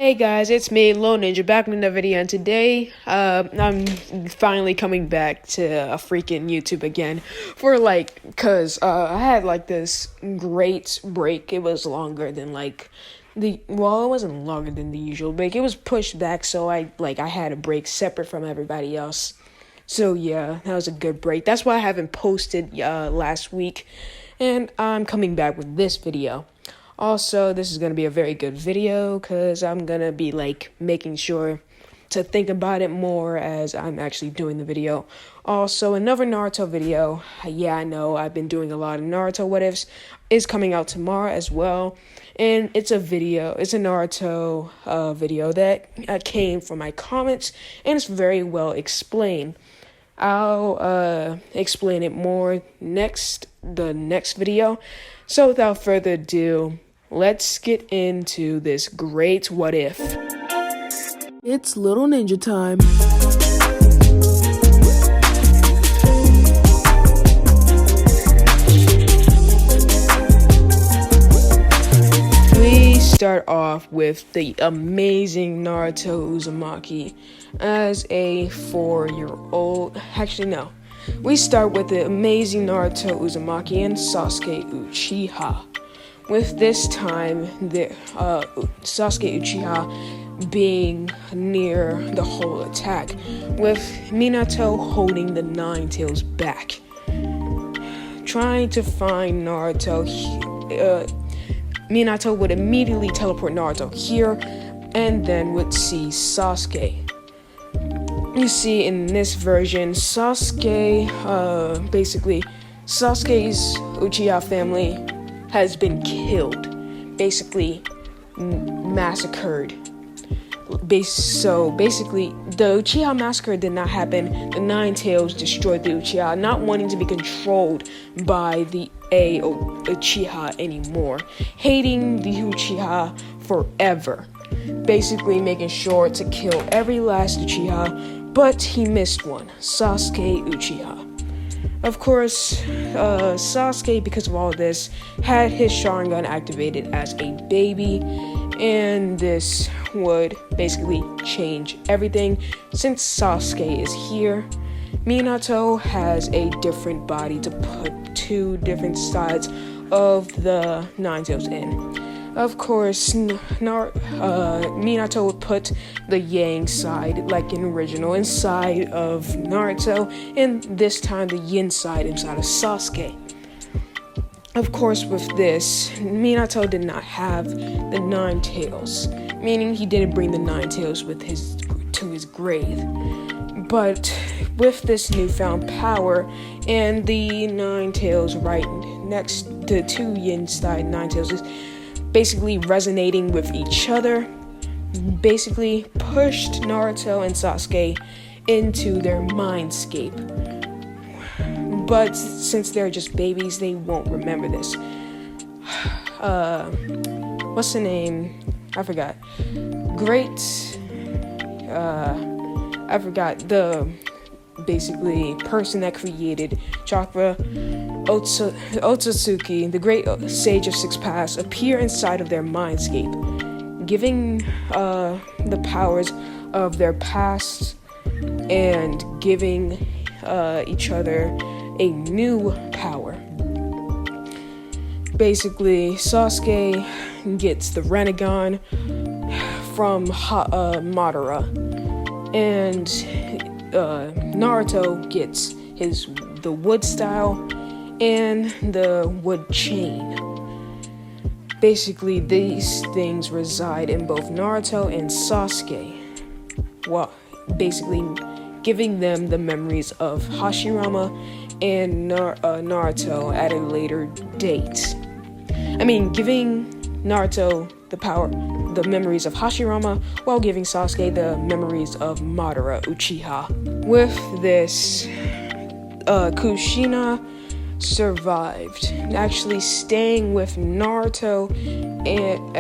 Hey guys, it's me, Lil Ninja, back with another video, and today, I'm finally coming back to a freaking YouTube again cause I had, this great break. It was longer than, it wasn't longer than the usual break. It was pushed back, so I had a break separate from everybody else. So, yeah, that was a good break. That's why I haven't posted, last week, and I'm coming back with this video. Also, this is going to be a very good video because I'm going to be, making sure to think about it more as I'm actually doing the video. Also, another Naruto video. Yeah, I know, I've been doing a lot of Naruto what-ifs. Is coming out tomorrow as well. And it's a Naruto video that came from my comments, and it's very well explained. I'll explain it more the next video. So without further ado, let's get into this great what if. It's Little Ninja time. We start off with the amazing Naruto Uzumaki as a 4-year-old. Actually, no. We start with the amazing Naruto Uzumaki and Sasuke Uchiha. With this time, Sasuke Uchiha being near the whole attack, with Minato holding the Nine Tails back. Trying to find Naruto, Minato would immediately teleport Naruto here, and then would see Sasuke. You see, in this version, Sasuke's Uchiha family has been killed, basically massacred. So basically, the Uchiha massacre did not happen. The Nine Tails destroyed the Uchiha, not wanting to be controlled by the Uchiha anymore, hating the Uchiha forever, basically making sure to kill every last Uchiha, but he missed one, Sasuke Uchiha. Of course, Sasuke, because of all this, had his Sharingan activated as a baby, and this would basically change everything. Since Sasuke is here, Minato has a different body to put two different sides of the Nine Tails in. Of course, Minato would put the Yang side, like in original, inside of Naruto, and this time the Yin side inside of Sasuke. Of course, with this, Minato did not have the Nine Tails, meaning he didn't bring the Nine Tails to his grave. But with this newfound power and the Nine Tails right next to two Yin side Nine Tails is basically resonating with each other, basically pushed Naruto and Sasuke into their mindscape. But since they're just babies, they won't remember this. What's the name? I forgot. I forgot the person that created chakra, Otsutsuki, the great sage of Six Paths, appear inside of their mindscape, giving the powers of their past and giving each other a new power. Basically, Sasuke gets the Rinnegan from Madara, and Naruto gets the wood style and the wood chain. Basically, these things reside in both Naruto and Sasuke, basically giving them the memories of Hashirama and Naruto at a later date. Giving Naruto the memories of Hashirama, while giving Sasuke the memories of Madara Uchiha. With this, Kushina survived, actually staying with Naruto and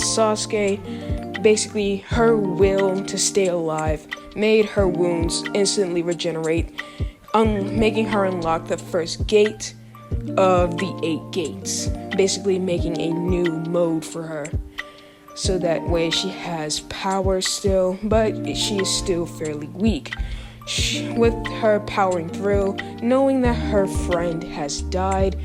Sasuke. Basically, her will to stay alive made her wounds instantly regenerate, making her unlock the first gate of the 8 gates, basically making a new mode for her. so that way she has power still, but she is still fairly weak. With her powering through, knowing that her friend has died,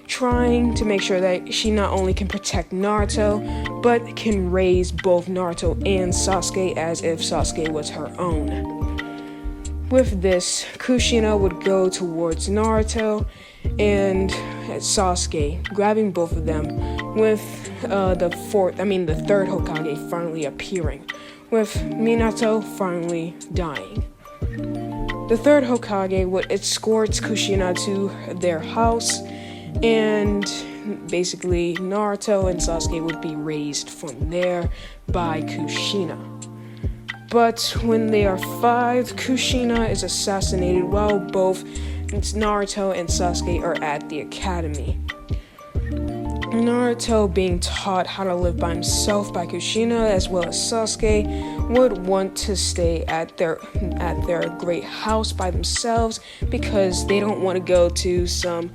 trying to make sure that she not only can protect Naruto, but can raise both Naruto and Sasuke as if Sasuke was her own. With this, Kushina would go towards Naruto and Sasuke, grabbing both of them, with the third Hokage finally appearing, with Minato finally dying. The third Hokage would escort Kushina to their house, and basically Naruto and Sasuke would be raised from there by Kushina. But when they are 5, Kushina is assassinated while both Naruto and Sasuke are at the academy. Naruto, being taught how to live by himself by Kushina as well as Sasuke, would want to stay at their great house by themselves because they don't want to go to some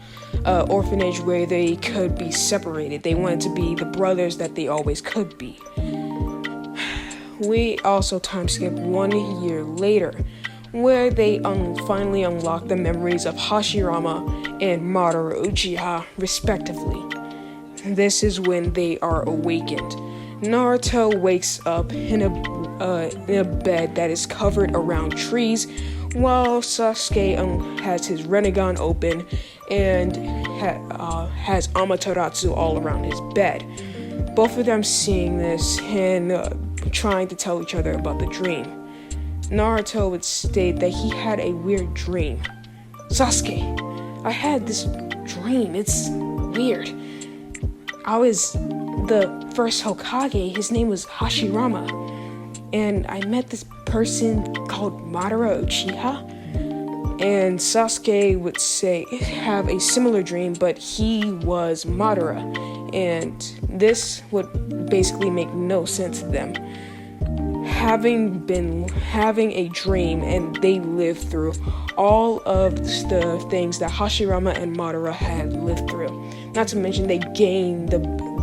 orphanage where they could be separated. They wanted to be the brothers that they always could be. We also time skip 1 year later, where they finally unlock the memories of Hashirama and Madara Uchiha, respectively. This is when they are awakened. Naruto wakes up in a bed that is covered around trees, while Sasuke has his Rinnegan open and has Amaterasu all around his bed. Both of them seeing this and trying to tell each other about the dream. Naruto would state that he had a weird dream. Sasuke, I had this dream. It's weird. I was the first Hokage. His name was Hashirama. And I met this person called Madara Uchiha. And Sasuke would have a similar dream, but he was Madara. And this would basically make no sense to them. Having a dream, and they lived through all of the things that Hashirama and Madara had lived through. Not to mention they gained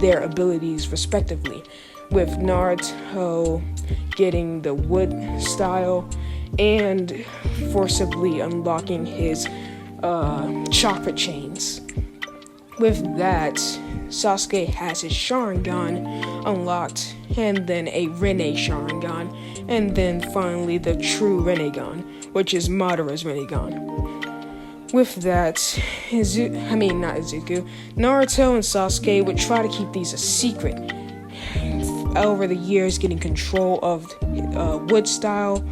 their abilities respectively, with Naruto getting the wood style and forcibly unlocking his chakra chains. With that, Sasuke has his Sharingan unlocked, and then a Rinne Sharingan, and then finally the true Rinnegan, which is Madara's Rinnegan. With that, Naruto and Sasuke would try to keep these a secret. Over the years, getting control of wood style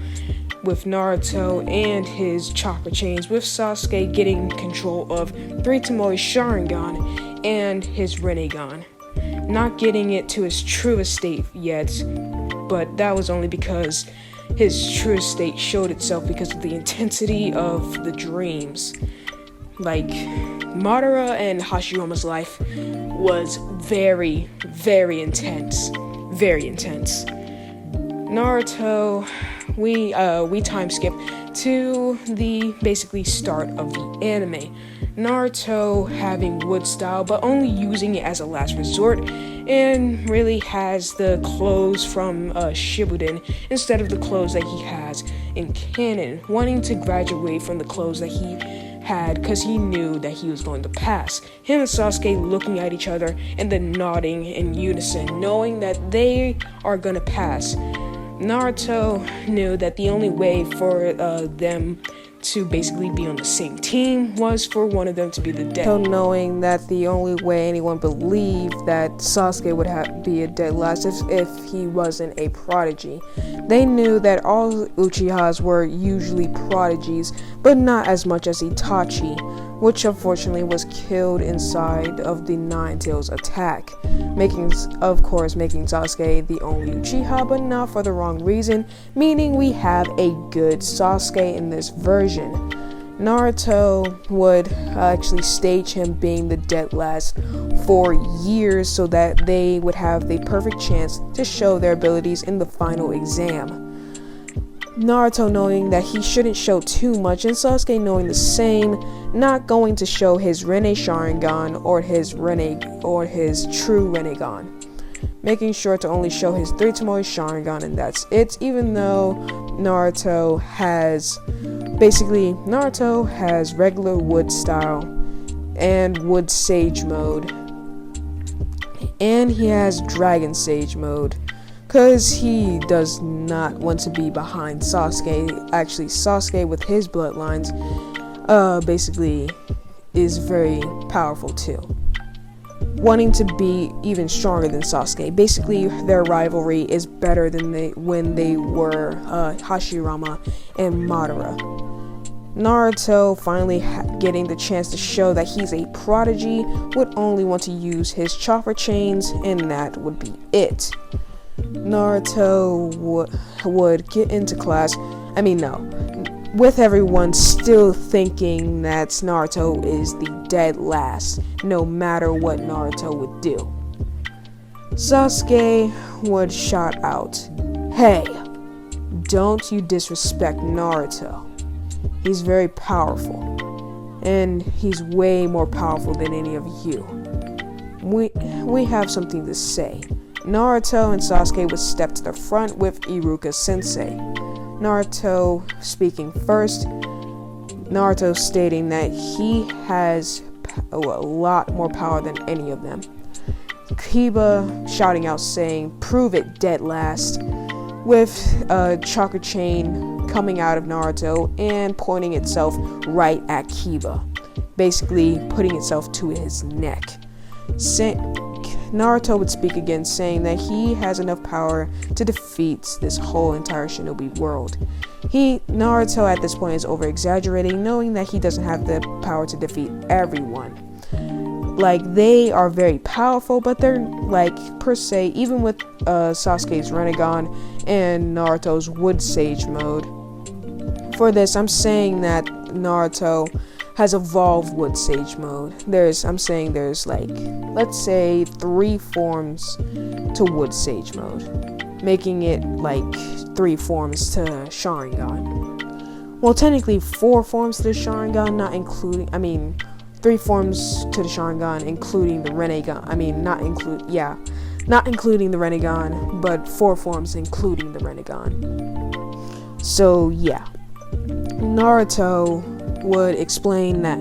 with Naruto and his chakra chains, with Sasuke getting control of 3 Tomoe Sharingan and his Rinnegan. Not getting it to his truest state yet, but that was only because his truest state showed itself because of the intensity of the dreams. Like, Madara and Hashirama's life was very, very intense. Very intense. Naruto, we time skip to the basically start of the anime. Naruto having wood style, but only using it as a last resort, and really has the clothes from Shippuden instead of the clothes that he has in canon, wanting to graduate from the clothes that he had because he knew that he was going to pass. Him and Sasuke looking at each other and then nodding in unison, knowing that they are going to pass. Naruto knew that the only way for them to basically be on the same team was for one of them to be the dead. So knowing that the only way anyone believed that Sasuke would be a dead last is if he wasn't a prodigy. They knew that all Uchihas were usually prodigies, but not as much as Itachi, which unfortunately was killed inside of the Nine Tails attack, making Sasuke the only Uchiha, but not for the wrong reason, meaning we have a good Sasuke in this version. Naruto would actually stage him being the dead last for years so that they would have the perfect chance to show their abilities in the final exam. Naruto knowing that he shouldn't show too much, and Sasuke knowing the same, not going to show his Rinne Sharingan or his true Rinnegan. making sure to only show his 3 Tomoe Sharingan, and that's it, even though Naruto has regular wood style and wood sage mode, and he has dragon sage mode, because he does not want to be behind Sasuke. Actually, Sasuke with his bloodlines basically is very powerful too, wanting to be even stronger than Sasuke. Basically, their rivalry is better than when they were Hashirama and Madara. Naruto finally getting the chance to show that he's a prodigy would only want to use his chakra chains, and that would be it. Naruto would get into class. With everyone still thinking that Naruto is the dead last, no matter what Naruto would do. Sasuke would shout out, "Hey, don't you disrespect Naruto. He's very powerful, and he's way more powerful than any of you. We have something to say." Naruto and Sasuke would step to the front with Iruka Sensei. Naruto speaking first, Naruto stating that he has a lot more power than any of them. Kiba shouting out saying, "Prove it, dead last," with a chakra chain coming out of Naruto and pointing itself right at Kiba, basically putting itself to his neck. Naruto would speak again, saying that he has enough power to defeat this whole entire shinobi world. Naruto at this point is over-exaggerating, knowing that he doesn't have the power to defeat everyone. They are very powerful, but they're, per se, even with Sasuke's Rinnegan and Naruto's Wood Sage mode. For this, I'm saying that Naruto has evolved Wood Sage mode. There's, let's say 3 forms to Wood Sage mode, making it 3 forms to Sharingan. Well, technically 4 forms to the Sharingan, 3 forms to the Sharingan, including the Rinnegan. Not including the Rinnegan, but 4 forms including the Rinnegan. So yeah, Naruto would explain that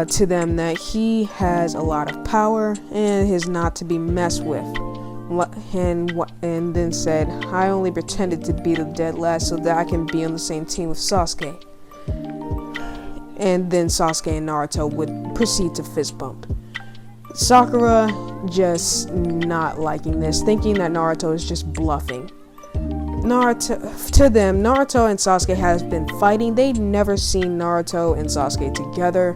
to them that he has a lot of power and is not to be messed with, and then said, "I only pretended to be the dead last so that I can be on the same team with Sasuke." And then Sasuke and Naruto would proceed to fist bump. Sakura just not liking this, thinking that Naruto is just bluffing. Naruto and Sasuke has been fighting. They'd never seen Naruto and Sasuke together,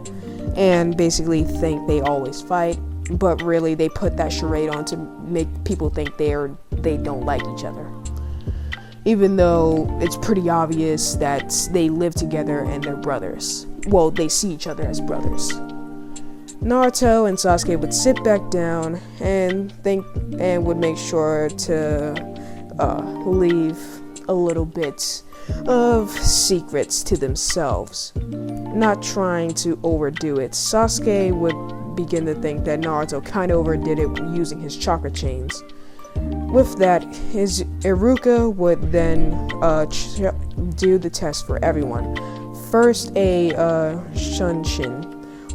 and basically think they always fight, but really they put that charade on to make people think they don't like each other, even though it's pretty obvious that they live together and they're brothers. Well, they see each other as brothers. Naruto and Sasuke would sit back down and would make sure to leave a little bit of secrets to themselves, not trying to overdo it. Sasuke would begin to think that Naruto kind of overdid it using his chakra chains. With that, his Iruka would then do the test for everyone. First, a Shunshin,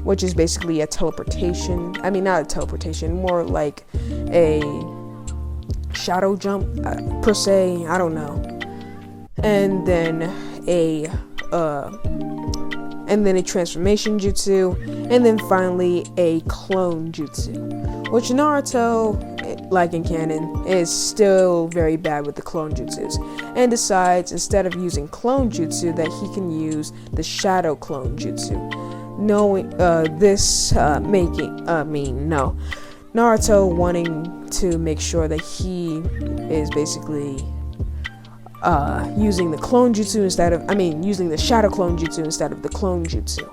which is basically a teleportation. Not a teleportation, more like a shadow jump, per se, I don't know. And then a transformation jutsu, and then finally a clone jutsu, which Naruto, like in canon, is still very bad with the clone jutsus, and decides instead of using clone jutsu that he can use the shadow clone jutsu. Naruto wanting to make sure that he is basically using the clone jutsu using the shadow clone jutsu instead of the clone jutsu,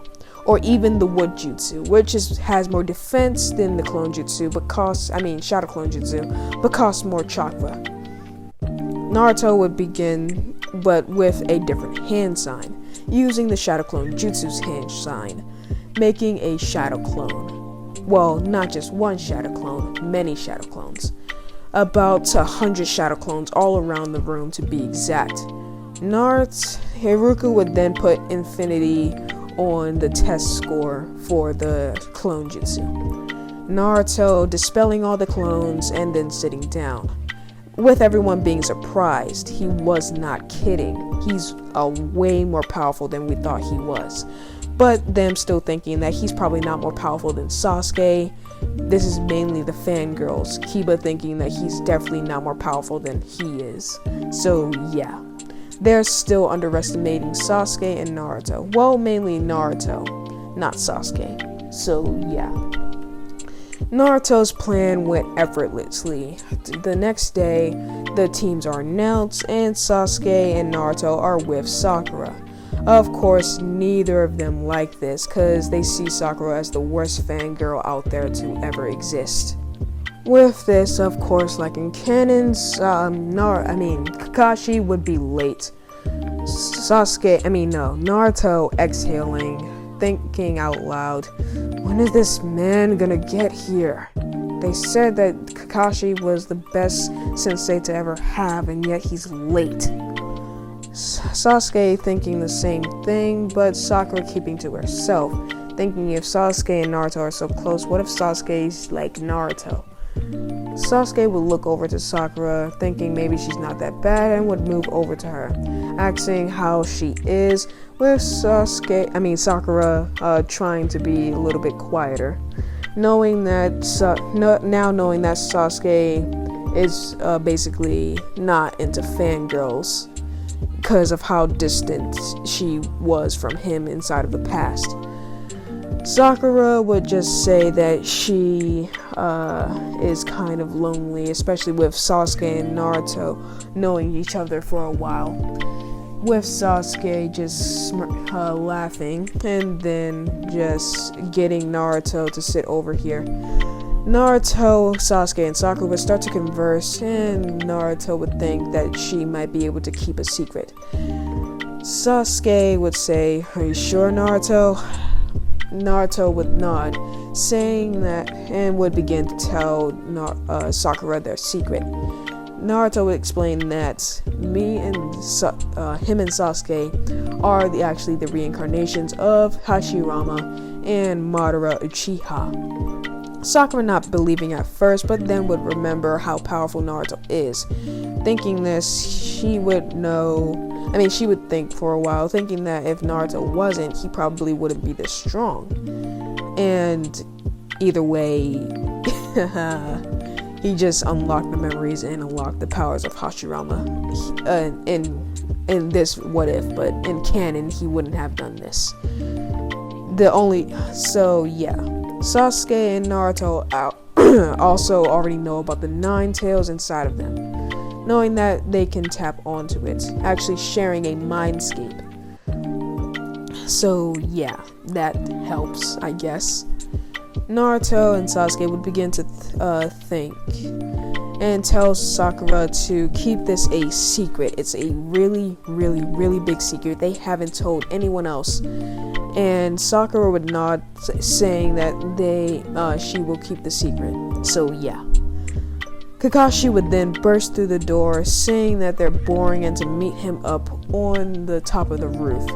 or even the wood jutsu, which has more defense than the clone jutsu, but shadow clone jutsu, but costs more chakra. Naruto would begin, but with a different hand sign, using the shadow clone jutsu's hand sign, making a shadow clone. Well, not just one shadow clone, many shadow clones. about 100 shadow clones all around the room to be exact. Haruka would then put infinity on the test score for the clone jutsu. Naruto dispelling all the clones and then sitting down. With everyone being surprised, he was not kidding. He's way more powerful than we thought he was. But them still thinking that he's probably not more powerful than Sasuke. This is mainly the fangirls. Kiba thinking that he's definitely not more powerful than he is. So yeah, they're still underestimating Sasuke and Naruto. Well, mainly Naruto, not Sasuke. So yeah. Naruto's plan went effortlessly. The next day, the teams are announced and Sasuke and Naruto are with Sakura. Of course, neither of them like this because they see Sakura as the worst fangirl out there to ever exist. With this, of course, like in canons, Kakashi would be late. Naruto exhaling, thinking out loud, when is this man gonna get here? They said that Kakashi was the best sensei to ever have, and yet he's late. Sasuke thinking the same thing, but Sakura keeping to herself, thinking if Sasuke and Naruto are so close, what if Sasuke's like Naruto? Sasuke would look over to Sakura, thinking maybe she's not that bad, and would move over to her, asking how she is, with Sakura trying to be a little bit quieter, knowing that Sasuke is basically not into fangirls because of how distant she was from him inside of the past. Sakura would just say that she is kind of lonely, especially with Sasuke and Naruto knowing each other for a while. With Sasuke just laughing and then just getting Naruto to sit over here. Naruto, Sasuke, and Sakura would start to converse, and Naruto would think that she might be able to keep a secret. Sasuke would say, "Are you sure, Naruto?" Naruto would nod, saying that, and would begin to tell Sakura their secret. Naruto would explain that him and Sasuke are actually the reincarnations of Hashirama and Madara Uchiha. Sakura not believing at first, but then would remember how powerful Naruto is. Thinking this, she would think for a while, thinking that if Naruto wasn't, he probably wouldn't be this strong. And either way, he just unlocked the memories and unlocked the powers of Hashirama. In this what if, but in canon, he wouldn't have done this. Sasuke and Naruto also already know about the 9 tails inside of them, knowing that they can tap onto it, actually sharing a mindscape. So yeah, that helps, I guess. Naruto and Sasuke would begin to think and tell Sakura to keep this a secret. It's a really, really, really big secret. They haven't told anyone else. And Sakura would nod, saying that she will keep the secret. So yeah. Kakashi would then burst through the door, saying that they're boring and to meet him up on the top of the roof.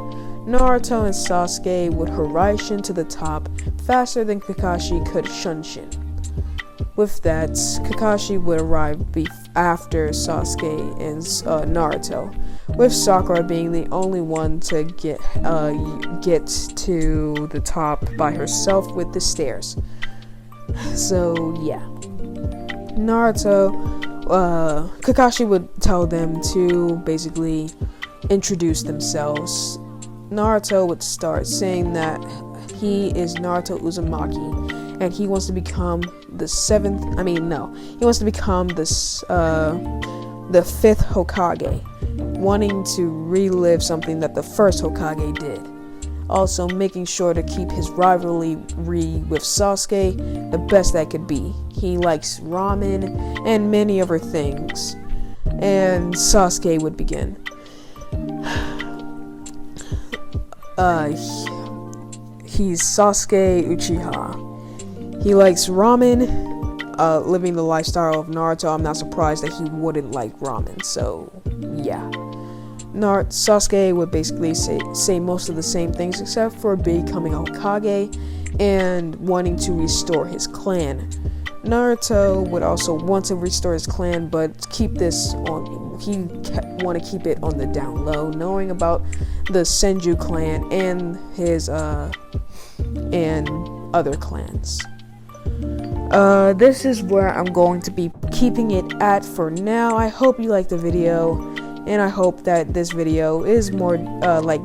Naruto and Sasuke would Hiraishin to the top faster than Kakashi could Shunshin. With that, Kakashi would arrive after Sasuke and Naruto, with Sakura being the only one to get to the top by herself with the stairs. So yeah, Kakashi would tell them to basically introduce themselves. Naruto would start saying that he is Naruto Uzumaki, and he wants to become the 5th Hokage, wanting to relive something that the first Hokage did. Also making sure to keep his rivalry with Sasuke the best that could be. He likes ramen and many other things. And Sasuke would begin. He's Sasuke Uchiha. He likes ramen, living the lifestyle of Naruto, I'm not surprised that he wouldn't like ramen. So yeah, Sasuke would basically say most of the same things except for becoming a Hokage and wanting to restore his clan. Naruto would also want to restore his clan, but keep this on. He want to keep it on the down low, knowing about the Senju clan and his and other clans. This is where I'm going to be keeping it at for now. I hope you liked the video, and I hope that this video is more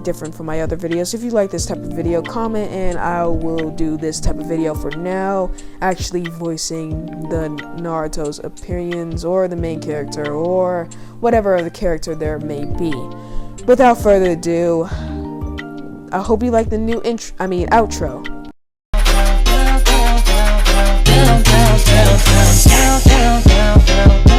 different from my other videos. If you like this type of video, comment, and I will do this type of video for now, actually voicing the Naruto's opinions or the main character or whatever other character there may be. Without further ado, I hope you like the new outro. Down, down, down, down, down, down, down, down, down.